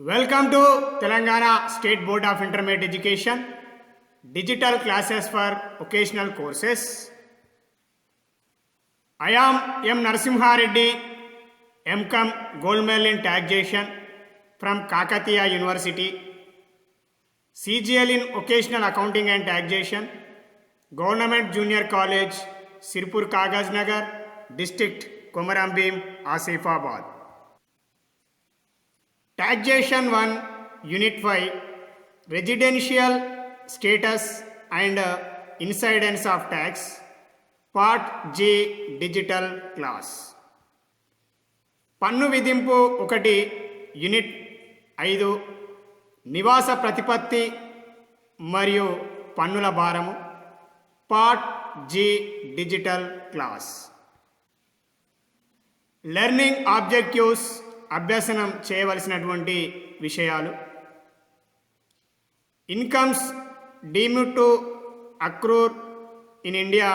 Welcome to Telangana State Board of Intermediate Education, digital classes for occasional courses. I am M. Narasimha Reddy, M.Com Gold Medal in Taxation from Kakatiya University, CGL in Occasional Accounting and Taxation, Government Junior College, Sirpur Kagaz Nagar, District Komarambim, Asifabad. Taxation 1, Unit 5, Residential Status and Incidence of Tax, Part G, Digital Class. పన్ను విధింపు 1, unit 5, నివాస ప్రతిపత్తి మరియు పన్నుల భారము, part G, digital class. Learning objectives, అభ్యసనం చేయవలసినటువంటి విషయాలు. Incomes deemed to accrue in India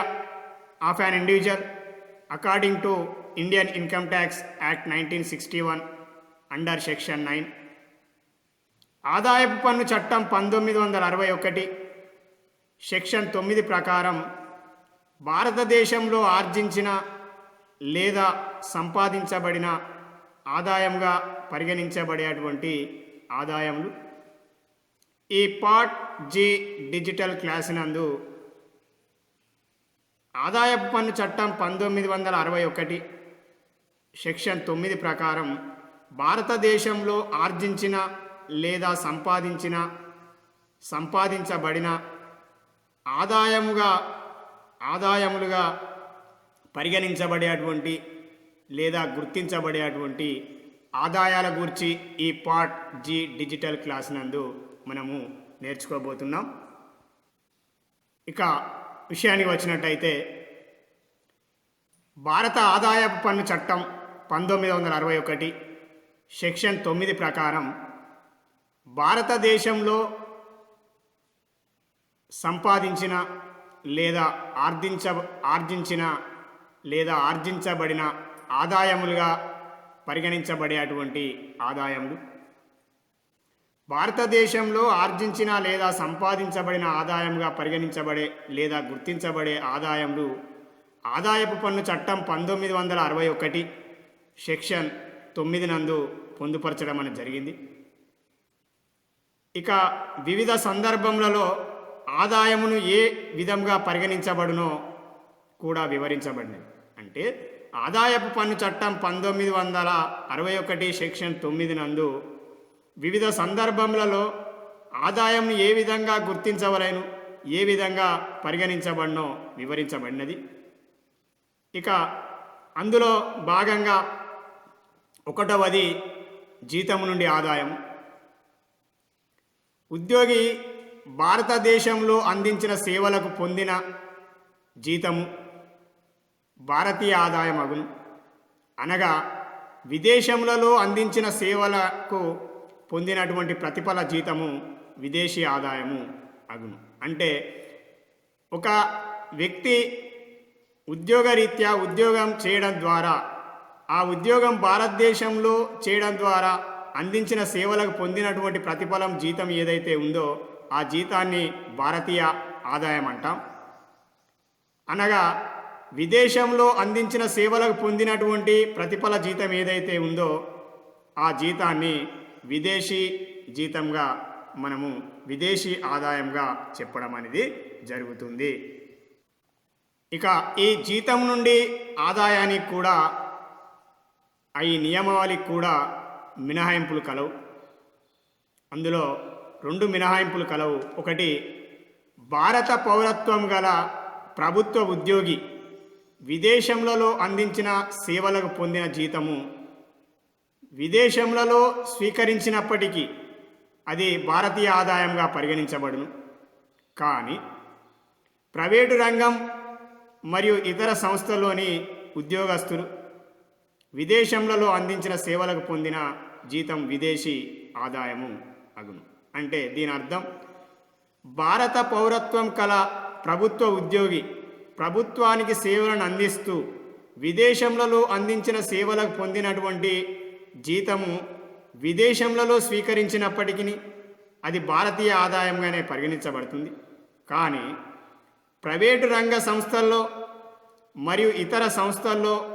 of an individual according to Indian income tax act 1961 under section 9. ఆదాయపు పన్ను చట్టం 1961 సెక్షన్ 9 ప్రకారం భారతదేశంలో ఆర్జించిన లేదా సంపాదించబడిన ఆదాయంగా పరిగణించబడేటువంటి ఆదాయములు ఈ పార్ట్ జి డిజిటల్ క్లాస్ నందు ఆదాయపు పన్ను చట్టం 1961 సెక్షన్ 9 ప్రకారం భారతదేశంలో ఆర్జించిన లేదా సంపాదించబడిన ఆదాయములుగా పరిగణించబడేటువంటి లేదా గుర్తించబడేటువంటి ఆదాయాల గురించి ఈ పార్ట్ జి డిజిటల్ క్లాస్ నందు మనము నేర్చుకోబోతున్నాం. ఇక విషయానికి వచ్చినట్టయితే భారత ఆదాయపు పన్ను చట్టం 1961 సెక్షన్ 9 ప్రకారం భారతదేశంలో సంపాదించిన లేదా ఆర్జించబడిన ఆదాయములుగా పరిగణించబడేటువంటి ఆదాయములు, భారతదేశంలో ఆర్జించిన లేదా సంపాదించబడిన ఆదాయంగా పరిగణించబడే లేదా గుర్తించబడే ఆదాయములు ఆదాయపు పన్ను చట్టం 1961 సెక్షన్ 9 నందు పొందుపరచడం అనేది జరిగింది. ఇక వివిధ సందర్భములలో ఆదాయమును ఏ విధంగా పరిగణించబడునో కూడా వివరించబడినది. అంటే ఆదాయపు పన్ను చట్టం 1961 సెక్షన్ 9 నందు వివిధ సందర్భములలో ఆదాయం ఏ విధంగా గుర్తించవలెను, ఏ విధంగా పరిగణించబడినో వివరించబడినది. ఇక అందులో భాగంగా 1వ జీతము నుండి ఆదాయం. ఉద్యోగి భారతదేశంలో అందించిన సేవలకు పొందిన జీతము భారతీయ ఆదాయం అగును. అనగా విదేశములలో అందించిన సేవలకు పొందినటువంటి ప్రతిఫల జీతము విదేశీ ఆదాయము అగును. అంటే ఒక వ్యక్తి ఉద్యోగరీత్యా ఉద్యోగం చేయడం ద్వారా, ఆ ఉద్యోగం భారతదేశంలో చేయడం ద్వారా అందించిన సేవలకు పొందినటువంటి ప్రతిఫలం జీతం ఏదైతే ఉందో ఆ జీతాన్ని భారతీయ ఆదాయం అంటాం. అనగా విదేశంలో అందించిన సేవలకు పొందినటువంటి ప్రతిఫల జీతం ఏదైతే ఉందో ఆ జీతాన్ని విదేశీ జీతంగా మనము విదేశీ ఆదాయంగా చెప్పడం అనేది జరుగుతుంది. ఇక ఈ జీతం నుండి ఆదాయానికి కూడా ఈ నియమావళికి కూడా మినహాయింపులు కలవు. అందులో 2 మినహాయింపులు కలవు. 1, భారత పౌరత్వం గల ప్రభుత్వ ఉద్యోగి విదేశములలో అందించిన సేవలకు పొందిన జీతము విదేశములలో స్వీకరించినప్పటికీ అది భారతీయ ఆదాయంగా పరిగణించబడును. కానీ ప్రైవేటు రంగం మరియు ఇతర సంస్థల్లోని ఉద్యోగస్తులు విదేశములలో అందించిన సేవలకు పొందిన జీతం విదేశీ ఆదాయము అగును. అంటే దీని అర్థం భారత పౌరత్వం కల ప్రభుత్వ ఉద్యోగి ప్రభుత్వానికి సేవలను అందిస్తూ విదేశములలో అందించిన సేవలకు పొందినటువంటి జీతము విదేశంలో స్వీకరించినప్పటికీ అది భారతీయ ఆదాయంగానే పరిగణించబడుతుంది. కానీ ప్రైవేటు రంగ సంస్థల్లో మరియు ఇతర సంస్థల్లో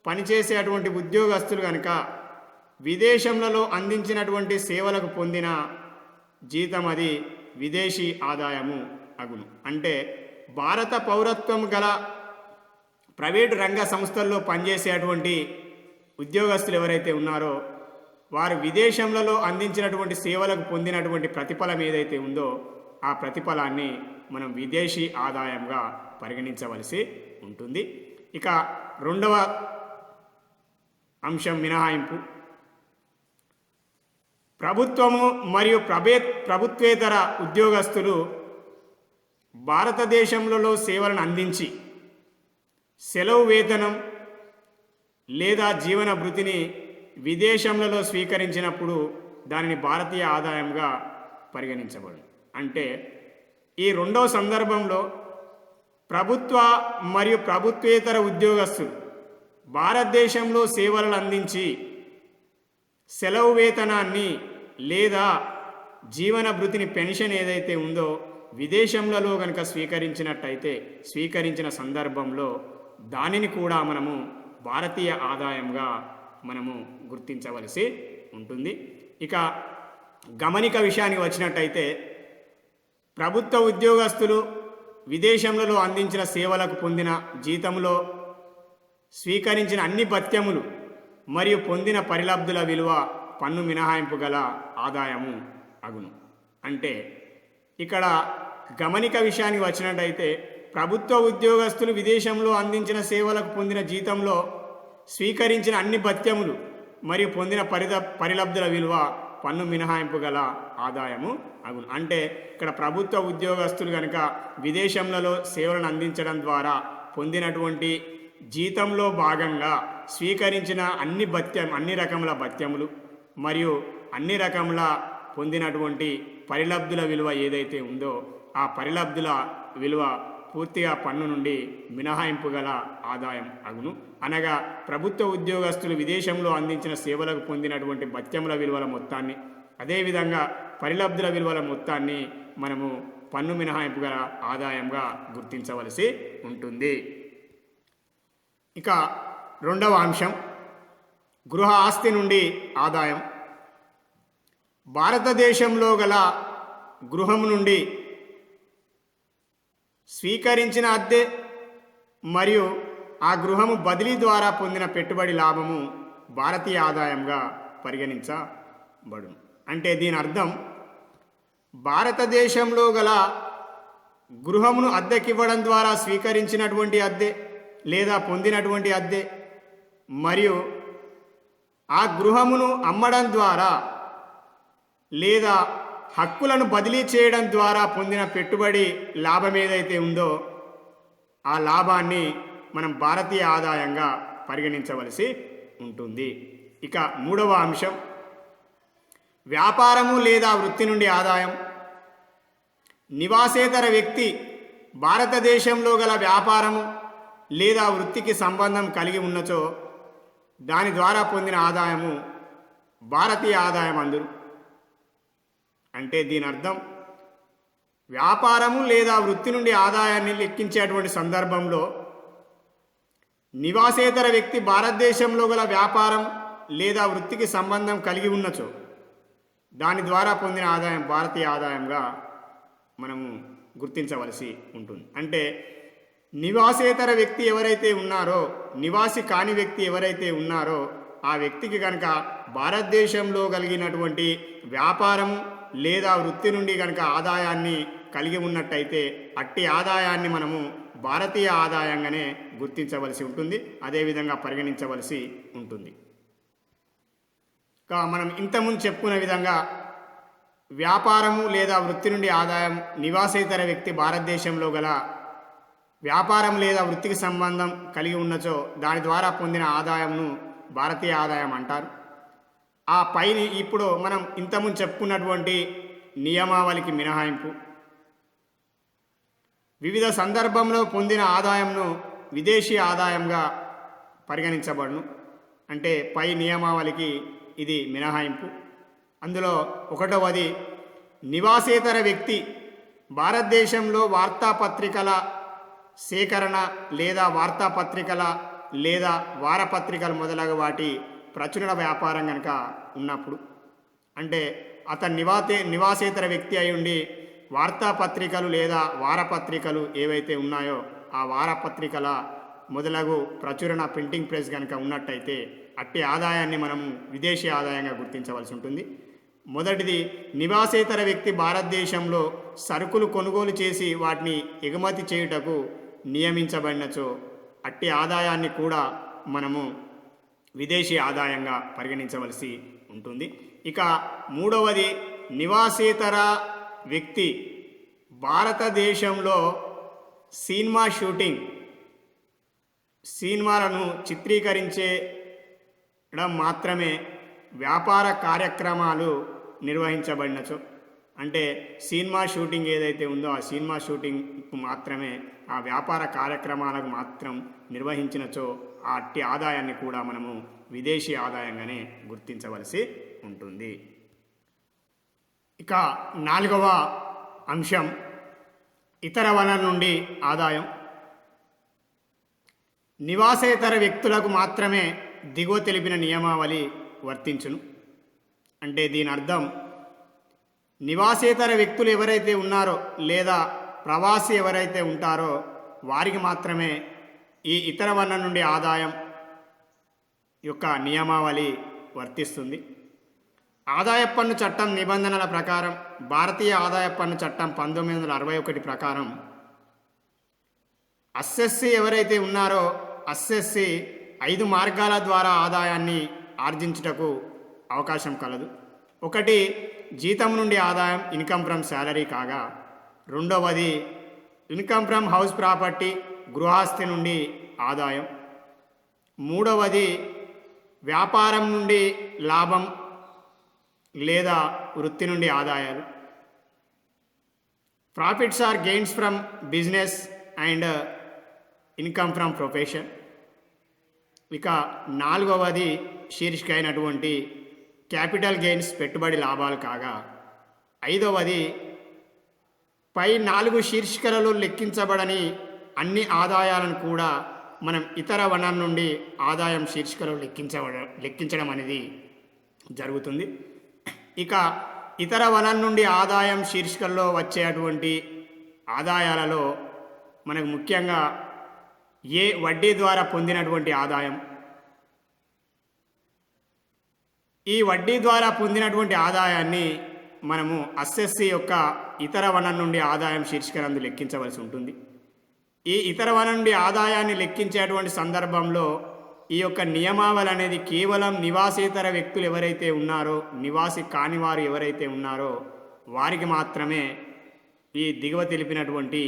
పనిచేసేటువంటి ఉద్యోగస్తులు కనుక విదేశంలో అందించినటువంటి సేవలకు పొందిన జీతం అది విదేశీ ఆదాయము అగును. అంటే భారత పౌరత్వం గల ప్రైవేటు రంగ సంస్థల్లో పనిచేసేటువంటి ఉద్యోగస్తులు ఎవరైతే ఉన్నారో వారు విదేశంలో అందించినటువంటి సేవలకు పొందినటువంటి ప్రతిఫలం ఏదైతే ఉందో ఆ ప్రతిఫలాన్ని మనం విదేశీ ఆదాయంగా పరిగణించవలసి ఉంటుంది. ఇక రెండవ అంశం మినహాయింపు. ప్రభుత్వము మరియు ప్రభుత్వేతర ఉద్యోగస్తులు భారతదేశంలో సేవలను అందించి సెలవు వేతనం లేదా జీవన భృతిని విదేశంలో స్వీకరించినప్పుడు దానిని భారతీయ ఆదాయంగా పరిగణించబడు. అంటే ఈ రెండవ సందర్భంలో ప్రభుత్వ మరియు ప్రభుత్వేతర ఉద్యోగస్తులు భారతదేశంలో సేవలను అందించి సెలవు వేతనాన్ని లేదా జీవన భృతిని పెన్షన్ ఏదైతే ఉందో విదేశంలో కనుక స్వీకరించిన సందర్భంలో దానిని కూడా మనము భారతీయ ఆదాయంగా మనము గుర్తించవలసి ఉంటుంది. ఇక గమనిక విషయానికి వచ్చినట్టయితే ప్రభుత్వ ఉద్యోగస్తులు విదేశంలో అందించిన సేవలకు పొందిన జీతంలో స్వీకరించిన అన్ని భత్యములు మరియు పొందిన పరిలబ్ధుల విలువ పన్ను మినహాయింపు గల ఆదాయము అగును. అంటే ఇక్కడ గమనిక విషయానికి వచ్చినట్టయితే ప్రభుత్వ ఉద్యోగస్తులు విదేశంలో అందించిన సేవలకు పొందిన జీతంలో స్వీకరించిన అన్ని భత్యములు మరియు పొందిన పరిలబ్ధుల విలువ పన్ను మినహాయింపు గల ఆదాయము అగును. అంటే ఇక్కడ ప్రభుత్వ ఉద్యోగస్తులు కనుక విదేశంలో సేవలను అందించడం ద్వారా పొందినటువంటి జీతంలో భాగంగా స్వీకరించిన అన్ని రకముల భత్యములు మరియు అన్ని రకముల పొందినటువంటి పరిలబ్ధుల విలువ ఏదైతే ఉందో ఆ పరిలబ్ధుల విలువ పూర్తిగా పన్ను నుండి మినహాయింపు గల ఆదాయం అగును. అనగా ప్రభుత్వ ఉద్యోగస్తులు విదేశంలో అందించిన సేవలకు పొందినటువంటి భత్యముల విలువల మొత్తాన్ని అదేవిధంగా పరిలబ్ధుల విలువల మొత్తాన్ని మనము పన్ను మినహాయింపు గల ఆదాయంగా గుర్తించవలసి ఉంటుంది. ఇక రెండవ అంశం గృహ ఆస్తి నుండి ఆదాయం. భారతదేశంలో గల గృహం నుండి స్వీకరించిన అద్దె మరియు ఆ గృహము బదిలీ ద్వారా పొందిన పెట్టుబడి లాభము భారతీయ ఆదాయంగా పరిగణించబడును. అంటే దీని అర్థం భారతదేశంలో గల గృహమును అద్దెకివ్వడం ద్వారా స్వీకరించినటువంటి అద్దె లేదా పొందినటువంటి అద్దె మరియు ఆ గృహమును అమ్మడం ద్వారా లేదా హక్కులను బదిలీ చేయడం ద్వారా పొందిన పెట్టుబడి లాభం ఏదైతే ఉందో ఆ లాభాన్ని మనం భారతీయ ఆదాయంగా పరిగణించవలసి ఉంటుంది. ఇక మూడవ అంశం వ్యాపారము లేదా వృత్తి నుండి ఆదాయం. నివాసేతర వ్యక్తి భారతదేశంలో గల వ్యాపారము లేదా వృత్తికి సంబంధం కలిగి ఉన్నచో దాని ద్వారా పొందిన ఆదాయము భారతీయ ఆదాయం అందురు. అంటే దీని అర్థం వ్యాపారము లేదా వృత్తి నుండి ఆదాయాన్ని లెక్కించేటువంటి సందర్భంలో నివాసేతర వ్యక్తి భారతదేశంలో గల వ్యాపారం లేదా వృత్తికి సంబంధం కలిగి ఉన్నచో దాని ద్వారా పొందిన ఆదాయం భారతీయ ఆదాయంగా మనము గుర్తించవలసి ఉంటుంది. అంటే నివాసేతర వ్యక్తి ఎవరైతే ఉన్నారో నివాసి కాని వ్యక్తి ఎవరైతే ఉన్నారో ఆ వ్యక్తికి కనుక భారతదేశంలో కలిగినటువంటి వ్యాపారం లేదా వృత్తి నుండి కనుక ఆదాయాన్ని కలిగి ఉన్నట్టయితే అట్టి ఆదాయాన్ని మనము భారతీయ ఆదాయంగానే గుర్తించవలసి ఉంటుంది, అదేవిధంగా పరిగణించవలసి ఉంటుంది. మనం ఇంతకుముందు చెప్పుకున్న విధంగా వ్యాపారము లేదా వృత్తి నుండి ఆదాయం నివాసేతర వ్యక్తి భారతదేశంలో గల వ్యాపారం లేదా వృత్తికి సంబంధం కలిగి ఉన్నచో దాని ద్వారా పొందిన ఆదాయంను భారతీయ ఆదాయం అంటారు. ఆ పైని ఇప్పుడు మనం ఇంతకుముందు చెప్పుకున్నటువంటి నియమావళికి మినహాయింపు వివిధ సందర్భంలో పొందిన ఆదాయంను విదేశీ ఆదాయంగా పరిగణించబడును. అంటే పై నియమావళికి ఇది మినహాయింపు. అందులో ఒకటవది, నివాసేతర వ్యక్తి భారతదేశంలో వార్తాపత్రికల సేకరణ లేదా వార్తాపత్రికల లేదా వారపత్రికలు మొదలగు వాటి ప్రచురణ వ్యాపారం కనుక ఉన్నప్పుడు, అంటే అతను నివాసేతర వ్యక్తి అయి ఉండి వార్తాపత్రికలు లేదా వారపత్రికలు ఏవైతే ఉన్నాయో ఆ వారపత్రికల మొదలగు ప్రచురణ ప్రింటింగ్ ప్రెస్ కనుక ఉన్నట్టయితే అట్టి ఆదాయాన్ని మనము విదేశీ ఆదాయంగా గుర్తించవలసి ఉంటుంది. మొదటిది, నివాసేతర వ్యక్తి భారతదేశంలో సరుకులు కొనుగోలు చేసి వాటిని ఎగుమతి చేయుటకు నియమించబడినచో అట్టి ఆదాయాన్ని కూడా మనము విదేశీ ఆదాయంగా పరిగణించవలసి ఉంటుంది. ఇక మూడవది, నివాసేతర వ్యక్తి భారతదేశంలో సినిమాలను చిత్రీకరించడం మాత్రమే వ్యాపార కార్యక్రమాలు నిర్వహించబడినచో, అంటే సినిమా షూటింగ్ ఏదైతే ఉందో ఆ సినిమా షూటింగ్కు మాత్రమే, ఆ వ్యాపార కార్యక్రమాలకు మాత్రం నిర్వహించినచో ఆ అట్టి ఆదాయాన్ని కూడా మనము విదేశీ ఆదాయంగానే గుర్తించవలసి ఉంటుంది. ఇక నాలుగవ అంశం, ఇతర వనరుల నుండి ఆదాయం. నివాసేతర వ్యక్తులకు మాత్రమే దిగువ తెలిపిన నియమావళి వర్తించును. అంటే దీని అర్థం, నివాసేతర వ్యక్తులు ఎవరైతే ఉన్నారో లేదా ప్రవాసి ఎవరైతే ఉంటారో వారికి మాత్రమే ఈ ఇతర వనరుల నుండి ఆదాయం యొక్క నియమావళి వర్తిస్తుంది. ఆదాయ పన్ను చట్టం నిబంధనల ప్రకారం, భారతీయ ఆదాయ పన్ను చట్టం 1961 ప్రకారం అస్సెస్సీ ఎవరైతే ఉన్నారో అస్సెస్సీ 5 మార్గాల ద్వారా ఆదాయాన్ని ఆర్జించుటకు అవకాశం కలదు. ఒకటి, జీతం నుండి ఆదాయం, ఇన్కమ్ ఫ్రమ్ శాలరీ కాగా, రెండవది ఇన్కమ్ ఫ్రమ్ హౌస్ ప్రాపర్టీ, గృహస్థి నుండి ఆదాయం, మూడవది వ్యాపారం నుండి లాభం లేదా వృత్తి నుండి ఆదాయాలు, profits or gains from business and income from profession. ఇక నాలుగవది శీర్షిక అయినటువంటి క్యాపిటల్ గెయిన్స్, పెట్టుబడి లాభాలు కాగా, ఐదవది పై 4 శీర్షికలలో లెక్కించబడని అన్ని ఆదాయాలను కూడా మనం ఇతర వనరుల నుండి ఆదాయం శీర్షికలో లెక్కించడం అనేది జరుగుతుంది. ఇక ఇతర వనరుల నుండి ఆదాయం శీర్షికల్లో వచ్చేటువంటి ఆదాయాలలో మనకు ముఖ్యంగా వడ్డీ ద్వారా పొందినటువంటి ఆదాయం, ఈ వడ్డీ ద్వారా పొందినటువంటి ఆదాయాన్ని మనము అస్సెస్సీ యొక్క ఇతర వనరుల నుండి ఆదాయం శీర్షికనందు లెక్కించవలసి ఉంటుంది. ఈ ఇతర వనరుల నుండి ఆదాయాన్ని లెక్కించేటువంటి సందర్భంలో ఈ యొక్క నియమావళి అనేది కేవలం నివాసేతర వ్యక్తులు ఎవరైతే ఉన్నారో, నివాసి కాని వారు ఎవరైతే ఉన్నారో వారికి మాత్రమే ఈ దిగువ తెలిపినటువంటి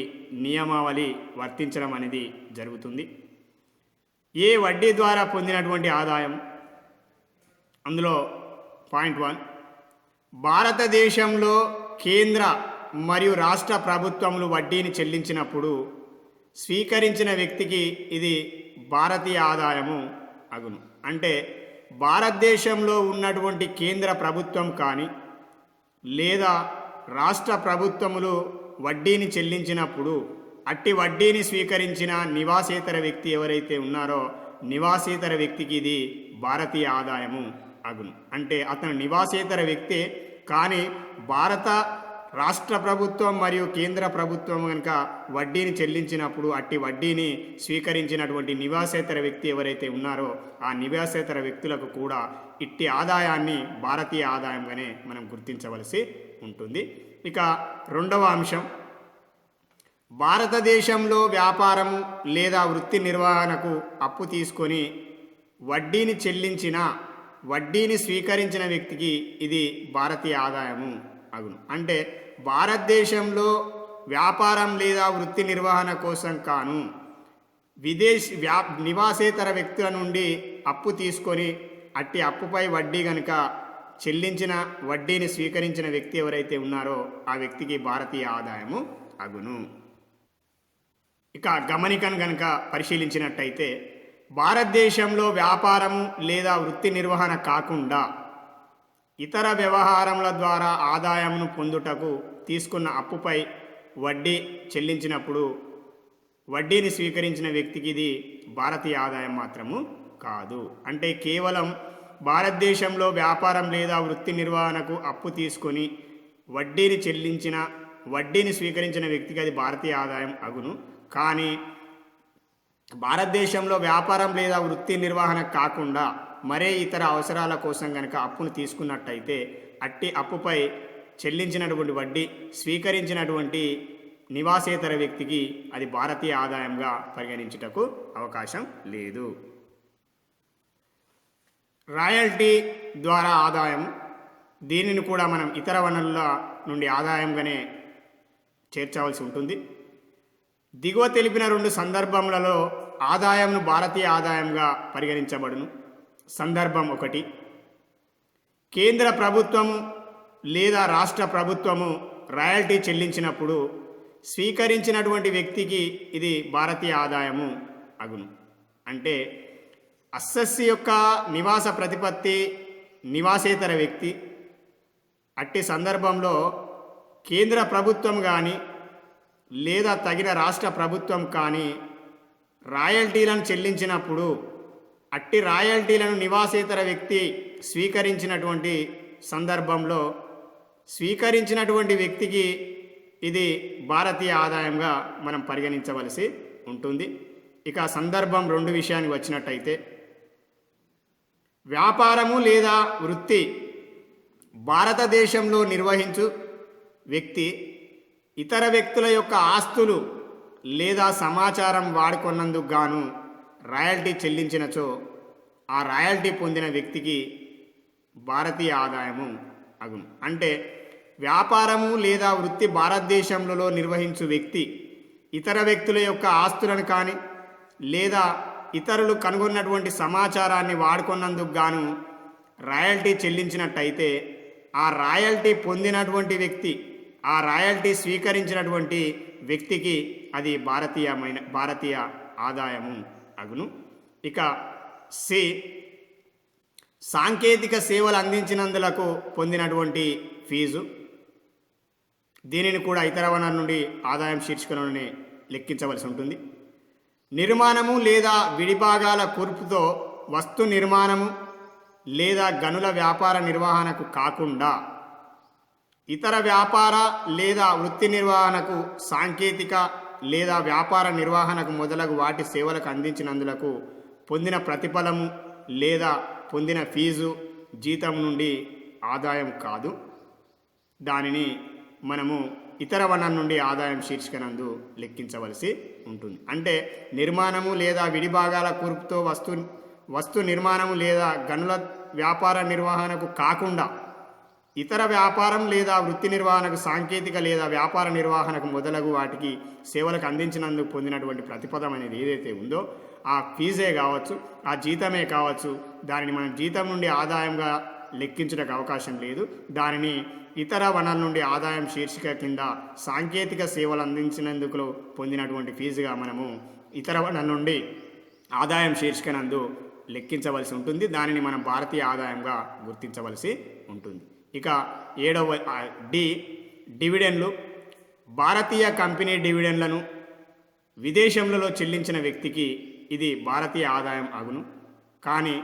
నియమావళి వర్తించడం అనేది జరుగుతుంది. వడ్డీ ద్వారా పొందినటువంటి ఆదాయం, అందులో పాయింట్ 1, భారతదేశంలో కేంద్ర మరియు రాష్ట్ర ప్రభుత్వములు వడ్డీని చెల్లించినప్పుడు స్వీకరించిన వ్యక్తికి ఇది భారతీయ ఆదాయము అగును. అంటే భారతదేశంలో ఉన్నటువంటి కేంద్ర ప్రభుత్వం కానీ లేదా రాష్ట్ర ప్రభుత్వములు వడ్డీని చెల్లించినప్పుడు అట్టి వడ్డీని స్వీకరించిన నివాసేతర వ్యక్తి ఎవరైతే ఉన్నారో నివాసేతర వ్యక్తికి ఇది భారతీయ ఆదాయము అగును. అంటే అతను నివాసేతర వ్యక్తే, కానీ భారత రాష్ట్ర ప్రభుత్వం మరియు కేంద్ర ప్రభుత్వం కనుక వడ్డీని చెల్లించినప్పుడు అట్టి వడ్డీని స్వీకరించినటువంటి నివాసేతర వ్యక్తి ఎవరైతే ఉన్నారో ఆ నివాసేతర వ్యక్తులకు కూడా ఇట్టి ఆదాయాన్ని భారతీయ ఆదాయంగానే మనం గుర్తించవలసి ఉంటుంది. ఇక రెండవ అంశం, భారతదేశంలో వ్యాపారము లేదా వృత్తి నిర్వహణకు అప్పు తీసుకొని వడ్డీని చెల్లించిన వడ్డీని స్వీకరించిన వ్యక్తికి ఇది భారతీయ ఆదాయము అగును. అంటే భారతదేశంలో వ్యాపారం లేదా వృత్తి నిర్వహణ కోసం కాను నివాసేతర వ్యక్తుల నుండి అప్పు తీసుకొని అట్టి అప్పుపై వడ్డీ కనుక చెల్లించిన వడ్డీని స్వీకరించిన వ్యక్తి ఎవరైతే ఉన్నారో ఆ వ్యక్తికి భారతీయ ఆదాయము అగును. ఇక గమనికను కనుక పరిశీలించినట్టయితే భారతదేశంలో వ్యాపారము లేదా వృత్తి నిర్వహణ కాకుండా ఇతర వ్యవహారముల ద్వారా ఆదాయమును పొందుటకు తీసుకున్న అప్పుపై వడ్డీ చెల్లించినప్పుడు వడ్డీని స్వీకరించిన వ్యక్తికి ఇది భారతీయ ఆదాయం మాత్రము కాదు. అంటే కేవలం భారతదేశంలో వ్యాపారం లేదా వృత్తి నిర్వహణకు అప్పు తీసుకొని వడ్డీని స్వీకరించిన వ్యక్తికి అది భారతీయ ఆదాయం అగును. కానీ భారతదేశంలో వ్యాపారం లేదా వృత్తి నిర్వహణ కాకుండా మరే ఇతర అవసరాల కోసం కనుక అప్పును తీసుకున్నట్టయితే అట్టి అప్పుపై చెల్లించినటువంటి వడ్డీ స్వీకరించినటువంటి నివాసేతర వ్యక్తికి అది భారతీయ ఆదాయంగా పరిగణించుటకు అవకాశం లేదు. రాయల్టీ ద్వారా ఆదాయం, దీనిని కూడా మనం ఇతర వనరుల నుండి ఆదాయంగానే చేర్చవలసి ఉంటుంది. దిగువ తెలిపిన 2 సందర్భములలో ఆదాయంను భారతీయ ఆదాయంగా పరిగణించబడును. సందర్భం 1, కేంద్ర ప్రభుత్వము లేదా రాష్ట్ర ప్రభుత్వము రాయల్టీ చెల్లించినప్పుడు స్వీకరించినటువంటి వ్యక్తికి ఇది భారతీయ ఆదాయము అగును. అంటే అస్సెస్సి యొక్క నివాస ప్రతిపత్తి నివాసేతర వ్యక్తి. అట్టి సందర్భంలో కేంద్ర ప్రభుత్వం కానీ లేదా తగిన రాష్ట్ర ప్రభుత్వం కానీ రాయల్టీలను చెల్లించినప్పుడు అట్టి రాయల్టీలను నివాసేతర వ్యక్తి స్వీకరించినటువంటి సందర్భంలో స్వీకరించినటువంటి వ్యక్తికి ఇది భారతీయ ఆదాయంగా మనం పరిగణించవలసి ఉంటుంది. ఇక సందర్భం 2 విషయానికి వచ్చినట్టయితే, వ్యాపారము లేదా వృత్తి భారతదేశంలో నిర్వహించు వ్యక్తి ఇతర వ్యక్తుల యొక్క ఆస్తులు లేదా సమాచారం వాడుకున్నందుకు గాను రాయల్టీ చెల్లించినచో ఆ రాయల్టీ పొందిన వ్యక్తికి భారతీయ ఆదాయము అగును. అంటే వ్యాపారము లేదా వృత్తి భారతదేశంలో నిర్వహించు వ్యక్తి ఇతర వ్యక్తుల యొక్క ఆస్తులను కానీ లేదా ఇతరులు కనుగొన్నటువంటి సమాచారాన్ని వాడుకున్నందుకు గాను రాయల్టీ చెల్లించినట్టయితే ఆ రాయల్టీ పొందినటువంటి వ్యక్తి, ఆ రాయల్టీ స్వీకరించినటువంటి వ్యక్తికి అది భారతీయ ఆదాయము అగును. ఇక సి, సాంకేతిక సేవలు అందించినందులకు పొందినటువంటి ఫీజు, దీనిని కూడా ఇతర వనరు నుండి ఆదాయం శీర్షికలోనే లెక్కించవలసి ఉంటుంది. నిర్మాణము లేదా విడిభాగాల కూర్పుతో వస్తు నిర్మాణము లేదా గనుల వ్యాపార నిర్వహణకు కాకుండా ఇతర వ్యాపార లేదా వృత్తి నిర్వహణకు, సాంకేతిక లేదా వ్యాపార నిర్వహణకు మొదలగు వాటి సేవలకు అందించినందులకు పొందిన ప్రతిఫలము లేదా పొందిన ఫీజు జీతం నుండి ఆదాయం కాదు. దానిని మనము ఇతర వనరు నుండి ఆదాయం శీర్షికనందు లెక్కించవలసి ఉంటుంది. అంటే నిర్మాణము లేదా విడిభాగాల కూర్పుతో వస్తు నిర్మాణము లేదా గనుల వ్యాపార నిర్వహణకు కాకుండా ఇతర వ్యాపారం లేదా వృత్తి నిర్వహణకు, సాంకేతిక లేదా వ్యాపార నిర్వహణకు మొదలగు వాటికి సేవలకు అందించినందుకు పొందినటువంటి ప్రతిఫలం అనేది ఏదైతే ఉందో ఆ ఫీజే కావచ్చు, ఆ జీతమే కావచ్చు, దానిని మనం జీతం నుండి ఆదాయంగా లెక్కించడానికి అవకాశం లేదు. దానిని ఇతర వనరుల నుండి ఆదాయం శీర్షిక కింద సాంకేతిక సేవలు అందించినందుకు పొందినటువంటి ఫీజుగా మనము ఇతర వనరుల నుండి ఆదాయం శీర్షికనందు లెక్కించవలసి ఉంటుంది. దానిని మనం భారతీయ ఆదాయంగా గుర్తించవలసి ఉంటుంది. ఇక 7వ డి, డివిడెండ్లు. భారతీయ కంపెనీ డివిడెండ్లను విదేశంలో చెల్లించిన వ్యక్తికి ఇది భారతీయ ఆదాయం అగును. కానీ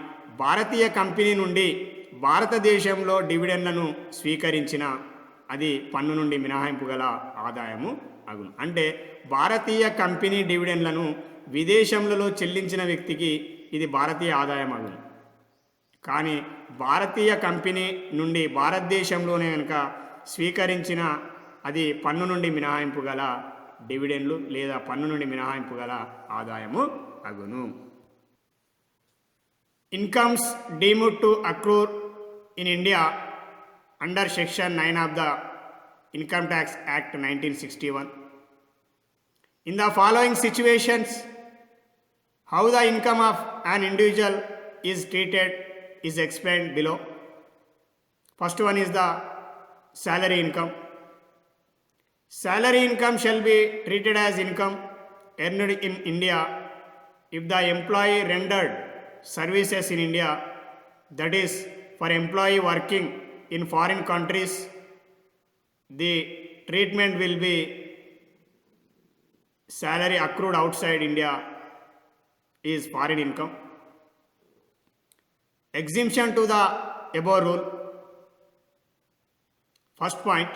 భారతీయ కంపెనీ నుండి భారతదేశంలో డివిడెండ్లను స్వీకరించిన అది పన్ను నుండి మినహాయింపు గల ఆదాయము అగును. అంటే భారతీయ కంపెనీ డివిడెండ్లను విదేశంలో చెల్లించిన వ్యక్తికి ఇది భారతీయ ఆదాయం అగును. కానీ భారతీయ కంపెనీ నుండి భారతదేశంలోనే కనుక స్వీకరించిన అది పన్ను నుండి మినహాయింపు గల డివిడెండ్లు లేదా పన్ను నుండి మినహాయింపు గల ఆదాయము అగును. Incomes deemed to accrue in India under section 9 of the Income Tax Act 1961. In the following situations, how the income of an individual is treated is explained below. First one is the salary income. Salary income shall be treated as income earned in India if the employee rendered services in India, that is, for employee working in foreign countries, the treatment will be salary accrued outside India is foreign income. Exemption to the above rule. First point,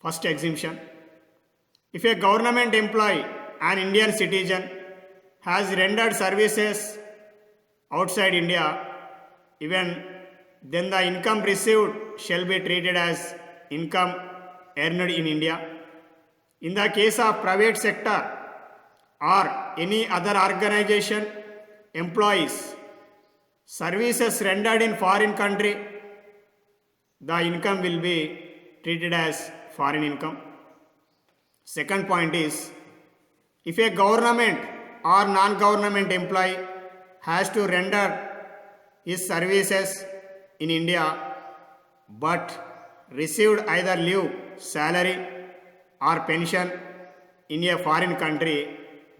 first exemption. If a government employee, an Indian citizen, has rendered services outside India, even then the income received shall be treated as income earned in India. In the case of private sector or any other organization employees services rendered in foreign country, the income will be treated as foreign income. Second point is, if a government or non-government employee has to render his services in India but received either leave, salary or pension in a foreign country,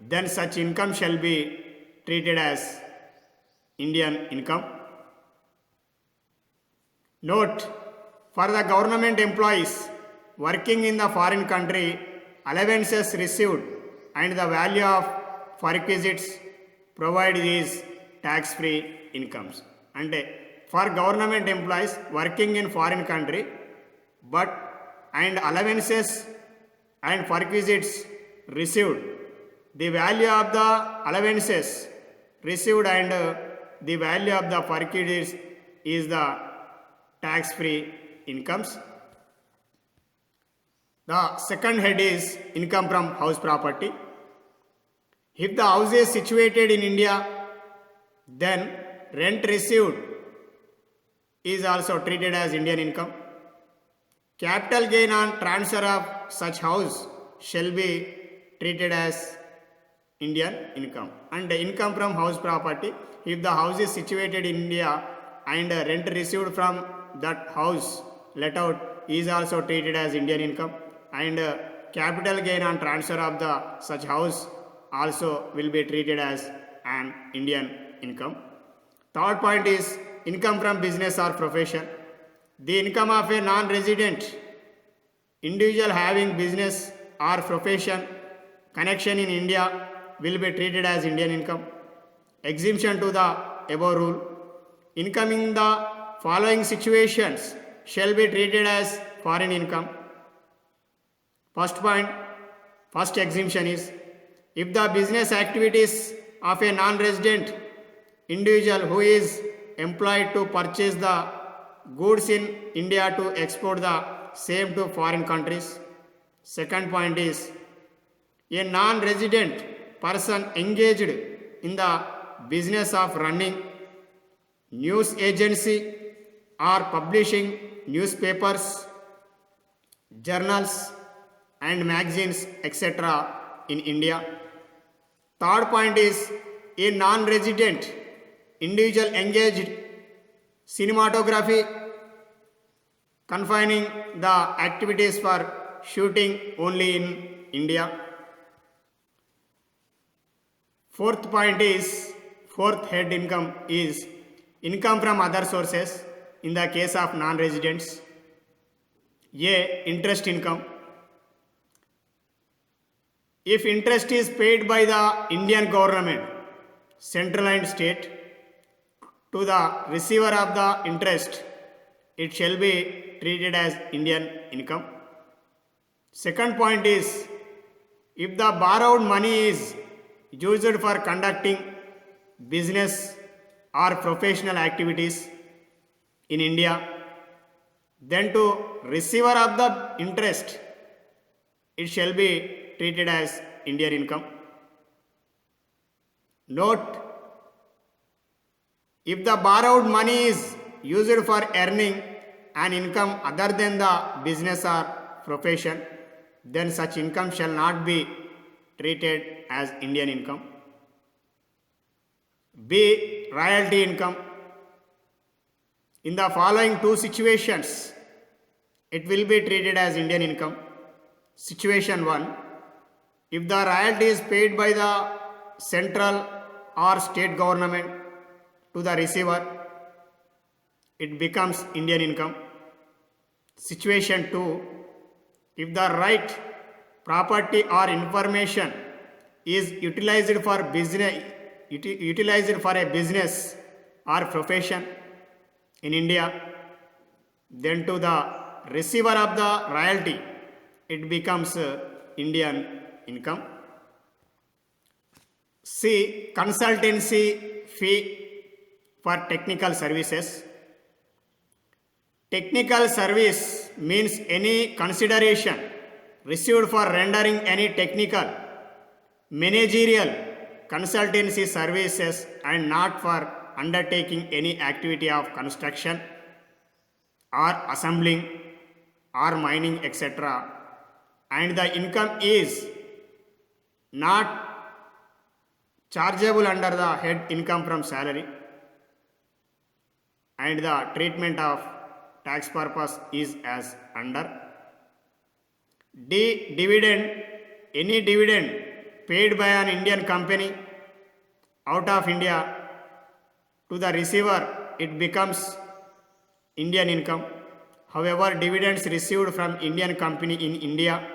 then such income shall be treated as Indian income. Note, for the government employees working in the foreign country, allowances received and the value of perquisites provided is tax-free incomes. And for government employees working in foreign country, and allowances and perquisites received, the value of the allowances received and the value of the perquisites is the tax-free incomes. The second head is income from house property. If the house is situated in India, then rent received is also treated as Indian income. Capital gain on transfer of such house shall be treated as Indian income. And income from house property, if the house is situated in India and rent received from that house let out is also treated as Indian income, and capital gain on transfer of the such house also will be treated as an Indian income. Third point is income from business or profession. The income of a non-resident individual having business or profession connection in India will be treated as Indian income. Exemption to the above rule. Income in the following situations shall be treated as foreign income. First point, first exemption is, if the business activities of a non-resident individual who is employed to purchase the goods in India to export the same to foreign countries. Second point is, a non-resident person engaged in the business of running news agency or publishing newspapers, journals and magazines etc. in India. Third point is, a non-resident individual engaged cinematography confining the activities for shooting only in India. Fourth point is, fourth head income is income from other sources in the case of non-residents. A. Interest income. If interest is paid by the Indian government, central and state, to the receiver of the interest, it shall be treated as Indian income. Second point is, if the borrowed money is used for conducting business or professional activities in India, then to receiver of the interest, it shall be treated as Indian income. Note, if the borrowed money is used for earning an income other than the business or profession, then such income shall not be treated as Indian income. B. Royalty income. In the following two situations, it will be treated as Indian income. Situation 1. If the royalty is paid by the central or state government to the receiver, it becomes Indian income. Situation 2, if the right property or information is utilized for a business or profession in India, then to the receiver of the royalty it becomes Indian income. C, consultancy fee for technical services. Technical service means any consideration received for rendering any technical, managerial, consultancy services and not for undertaking any activity of construction or assembling or mining, etc. And the income is not chargeable under the head income from salary, and the treatment of tax purpose is as under. D, dividend. Any dividend paid by an Indian company out of India to the receiver, it becomes Indian income. However, dividends received from Indian company in India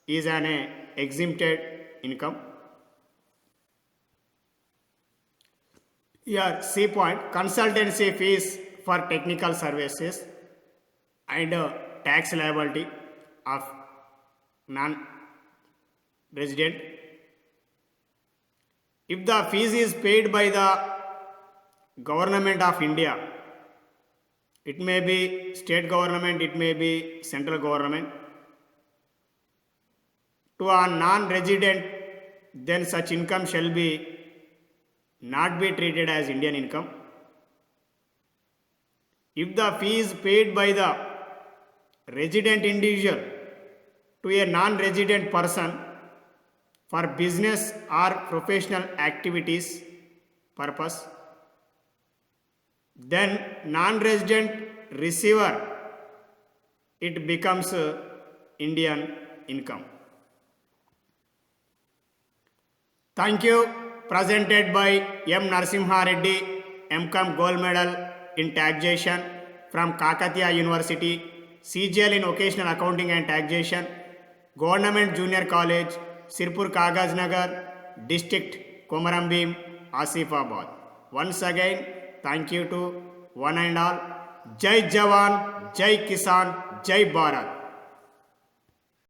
is an exempted income. Here, C point, consultancy fees for technical services and tax liability of non-resident. If the fees is paid by the government of India, it may be state government, it may be central government, to a non-resident, then such income shall be not be treated as Indian income. If the fee is paid by the resident individual to a non-resident person for business or professional activities purpose, then non-resident receiver, it becomes Indian income. Thank you. Presented by M. Narasimha Reddy, MCom Gold Medal in Taxation from Kakatiya University, CGL in Vocational Accounting and Taxation, Government Junior College, Sirpur Kagaz Nagar, District Komarambim, Asifabad. Once again, thank you to one and all. Jai Jawan, Jai Kisan, Jai Bharat.